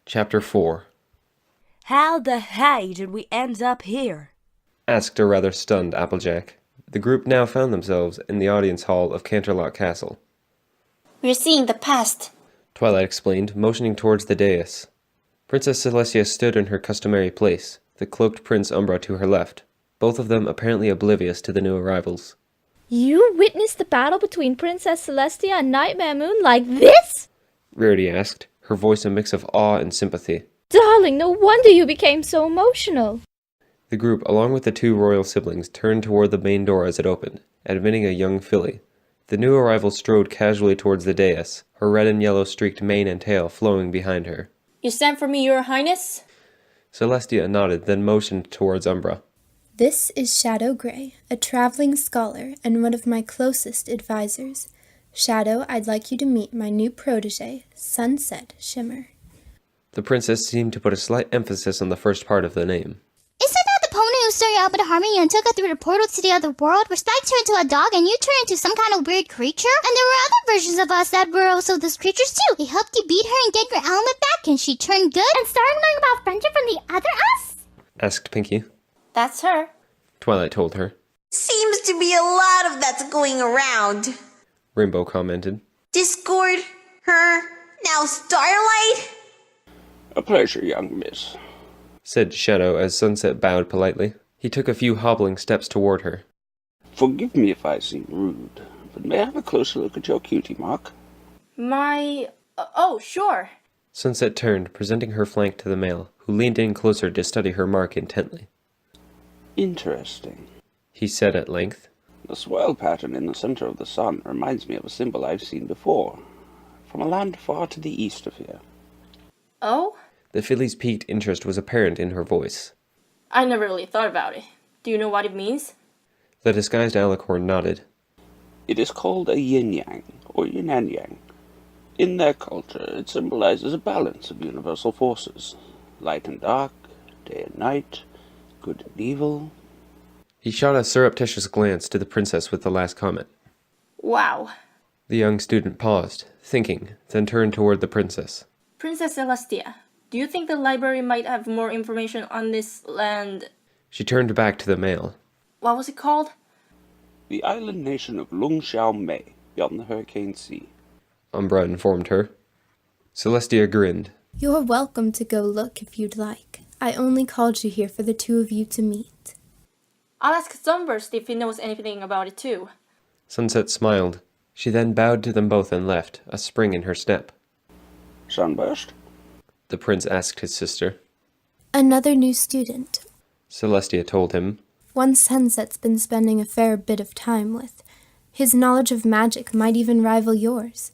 Chapter 4. How the hey did we end up here? Asked a rather stunned Applejack. The group now found themselves in the audience hall of Canterlot Castle. We're seeing the past. Twilight explained, motioning towards the dais. Princess Celestia stood in her customary place, the cloaked Prince Umbra to her left, both of them apparently oblivious to the new arrivals. You witnessed the battle between Princess Celestia and Nightmare Moon like this? Rarity asked, her voice a mix of awe and sympathy. Darling, no wonder you became so emotional. The group, along with the two royal siblings, turned toward the main door as it opened, admitting a young filly. The new arrival strode casually towards the dais, her red and yellow streaked mane and tail flowing behind her. You sent for me, Your Highness? Celestia nodded, then motioned towards Umbra. This is Shadow Gray, a traveling scholar and one of my closest advisors. Shadow, I'd like you to meet my new protege, Sunset Shimmer. The princess seemed to put a slight emphasis on the first part of the name. Isn't that the pony who started out with Harmony and took her through the portal to the other world, where Spike turned into a dog and you turned into some kind of weird creature? And there were other versions of us that were also those creatures too. They helped you beat her and get your element back, and she turned good and started learning about friendship from the other us? Asked Pinky. That's her. Twilight told her. Seems to be a lot of that's going around. Rainbow commented. Discord, her, now Starlight? A pleasure, young miss, Said Shadow as Sunset bowed politely. He took a few hobbling steps toward her. Forgive me if I seem rude, but may I have a closer look at your cutie mark? Oh, sure. Sunset turned, presenting her flank to the male, who leaned in closer to study her mark intently. Interesting. He said at length. The swirl pattern in the center of the sun reminds me of a symbol I've seen before, from a land far to the east of here. Oh? The filly's piqued interest was apparent in her voice. I never really thought about it. Do you know what it means? The disguised Alicorn nodded. It is called a yin-yang, or yin-and-yang. In their culture, it symbolizes a balance of universal forces. Light and dark, day and night, good and evil. He shot a surreptitious glance to the princess with the last comment. Wow. The young student paused, thinking, then turned toward the princess. Princess Celestia, do you think the library might have more information on this land? She turned back to the male. What was it called? The island nation of Lung Xiao Mei, beyond the Hurricane Sea. Umbra informed her. Celestia grinned. You're welcome to go look if you'd like. I only called you here for the two of you to meet. I'll ask Sunburst if he knows anything about it too. Sunset smiled. She then bowed to them both and left, a spring in her step. Sunburst? The prince asked his sister. Another new student. Celestia told him. One Sunset's been spending a fair bit of time with. His knowledge of magic might even rival yours.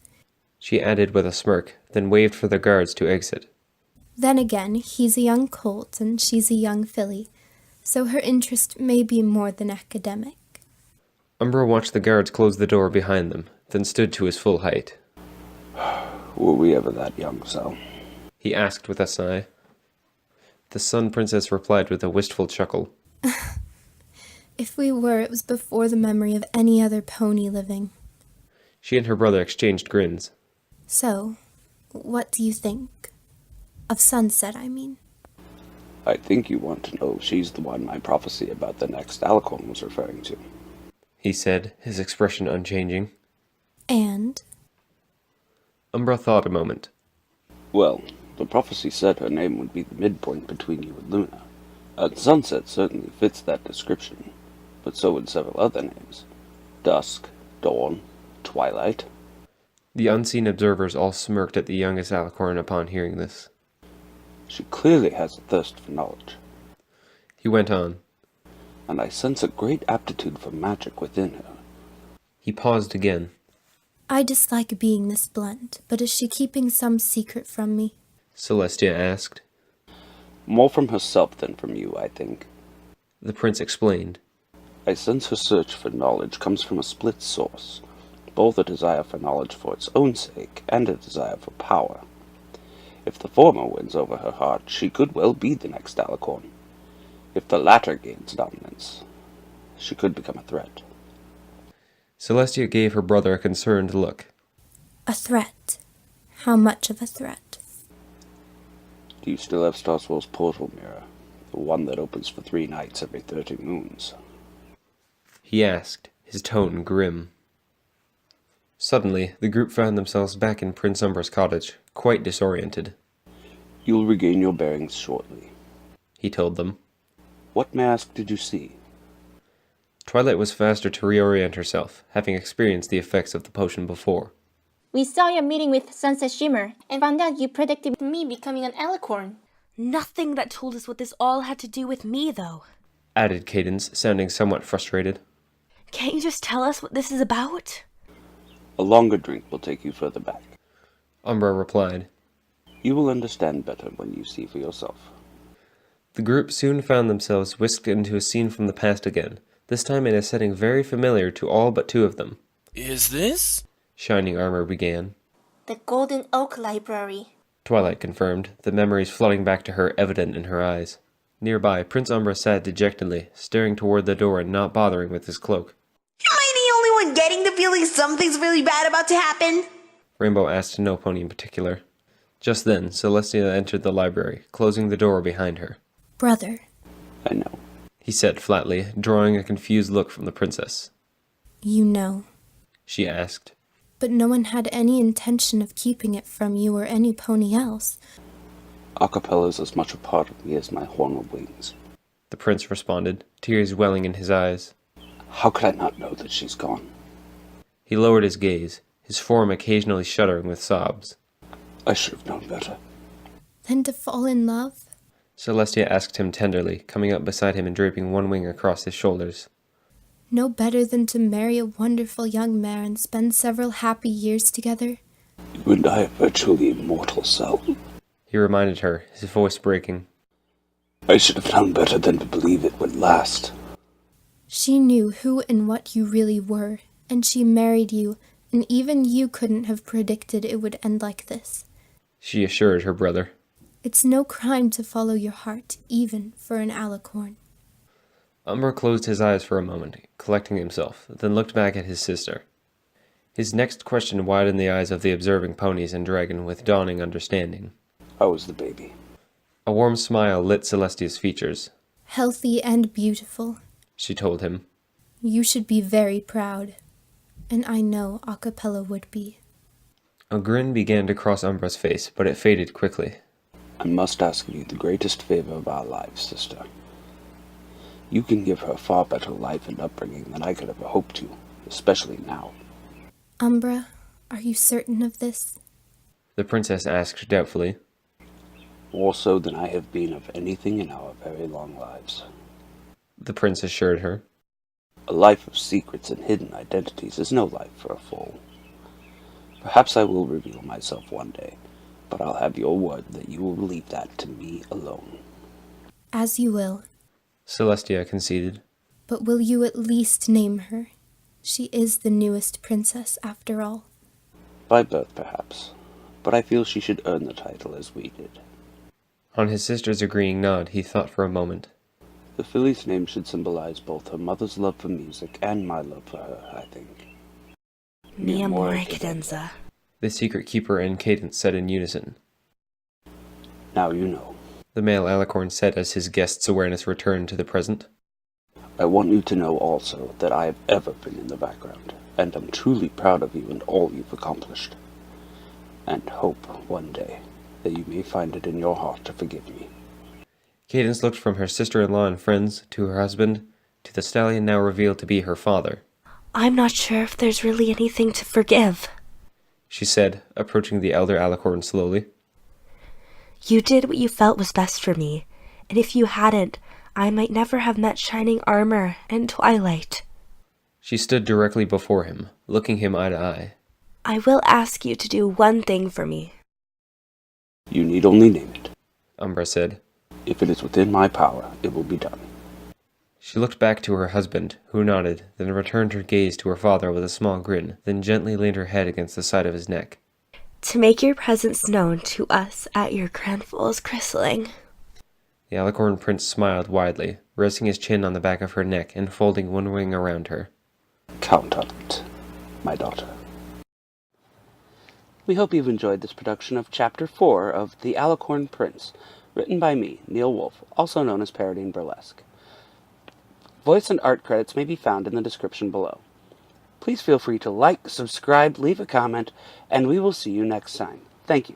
She added with a smirk, then waved for the guards to exit. Then again, he's a young colt and she's a young filly, so her interest may be more than academic. Umbra watched the guards close the door behind them, then stood to his full height. Were we ever that young, Sal? He asked with a sigh. The Sun Princess replied with a wistful chuckle. If we were, it was before the memory of any other pony living. She and her brother exchanged grins. So, what do you think? Of Sunset, I mean. I think you want to know if she's the one my prophecy about the next Alicorn was referring to. He said, his expression unchanging. And? Umbra thought a moment. Well, the prophecy said her name would be the midpoint between you and Luna. And Sunset certainly fits that description, but so would several other names. Dusk, Dawn, Twilight. The unseen observers all smirked at the youngest Alicorn upon hearing this. She clearly has a thirst for knowledge. He went on. And I sense a great aptitude for magic within her. He paused again. I dislike being this blunt, but is she keeping some secret from me? Celestia asked. More from herself than from you, I think. The prince explained. I sense her search for knowledge comes from a split source, both a desire for knowledge for its own sake and a desire for power. If the former wins over her heart, she could well be the next Alicorn. If the latter gains dominance, she could become a threat. Celestia gave her brother a concerned look. A threat? How much of a threat? Do you still have Starswell's portal mirror? The one that opens for 3 nights every 30 moons? He asked, his tone grim. Suddenly, the group found themselves back in Prince Umbra's cottage, quite disoriented. You'll regain your bearings shortly, he told them. What, may I ask, did you see? Twilight was faster to reorient herself, having experienced the effects of the potion before. We saw your meeting with Sunset Shimmer and found out you predicted me becoming an Alicorn. Nothing that told us what this all had to do with me, though. Added Cadence, sounding somewhat frustrated. Can't you just tell us what this is about? A longer drink will take you further back. Umbra replied. You will understand better when you see for yourself. The group soon found themselves whisked into a scene from the past again, this time in a setting very familiar to all but 2 of them. Is this? Shining Armor began. The Golden Oak Library. Twilight confirmed, the memories flooding back to her evident in her eyes. Nearby, Prince Umbra sat dejectedly, staring toward the door and not bothering with his cloak. Am I the only one getting the feeling something's really bad about to happen? Rainbow asked no pony in particular. Just then, Celestia entered the library, closing the door behind her. Brother, I know. He said flatly, drawing a confused look from the princess. you know, She asked. but no one had any intention of keeping it from you or any pony else. Acapella is as much a part of me as my horned wings. The prince responded, tears welling in his eyes. How could I not know that she's gone? He lowered his gaze, his form occasionally shuddering with sobs. I should have known better. Then to fall in love? Celestia asked him tenderly, coming up beside him and draping one wing across his shoulders. No better than to marry a wonderful young man and spend several happy years together? You and I are virtually immortal, Sel. He reminded her, his voice breaking. I should have known better than to believe it would last. She knew who and what you really were, and she married you, and even you couldn't have predicted it would end like this. She assured her brother. It's no crime to follow your heart, even for an alicorn. Umbra closed his eyes for a moment, collecting himself, then looked back at his sister. His next question widened the eyes of the observing ponies and dragon with dawning understanding. How was the baby? A warm smile lit Celestia's features. Healthy and beautiful. She told him. You should be very proud. And I know Acapella would be. A grin began to cross Umbra's face, but it faded quickly. I must ask of you the greatest favor of our lives, sister. You can give her a far better life and upbringing than I could ever hope to, especially now. Umbra, are you certain of this? The princess asked doubtfully. More so than I have been of anything in our very long lives. The prince assured her. A life of secrets and hidden identities is no life for a fool. Perhaps I will reveal myself one day, but I'll have your word that you will leave that to me alone. As you will. Celestia conceded. But will you at least name her? She is the newest princess, after all. By birth, perhaps, but I feel she should earn the title as we did. On his sister's agreeing nod, he thought for a moment. The filly's name should symbolize both her mother's love for music and my love for her, I think. Mi amore cadenza. The secret keeper and Cadence said in unison. Now you know. The male Alicorn said as his guest's awareness returned to the present. I want you to know also that I have ever been in the background, and am truly proud of you and all you've accomplished. And hope, one day, that you may find it in your heart to forgive me. Cadence looked from her sister-in-law and friends, to her husband, to the stallion now revealed to be her father. I'm not sure if there's really anything to forgive, She said, approaching the elder Alicorn slowly. You did what you felt was best for me, and if you hadn't, I might never have met Shining Armor and Twilight. She stood directly before him, looking him eye to eye. I will ask you to do one thing for me. You need only name it. Umbra said. If it is within my power, it will be done. She looked back to her husband, who nodded, then returned her gaze to her father with a small grin, then gently leaned her head against the side of his neck. To make your presence known to us at your Grand Fool's christening. The Alicorn prince smiled widely, resting his chin on the back of her neck and folding one wing around her. Count on it, my daughter. We hope you've enjoyed this production of Chapter 4 of The Alicorn Prince, written by me, Neil Wolfe, also known as Parodying Burlesque. Voice and art credits may be found in the description below. Please feel free to like, subscribe, leave a comment, and we will see you next time. Thank you.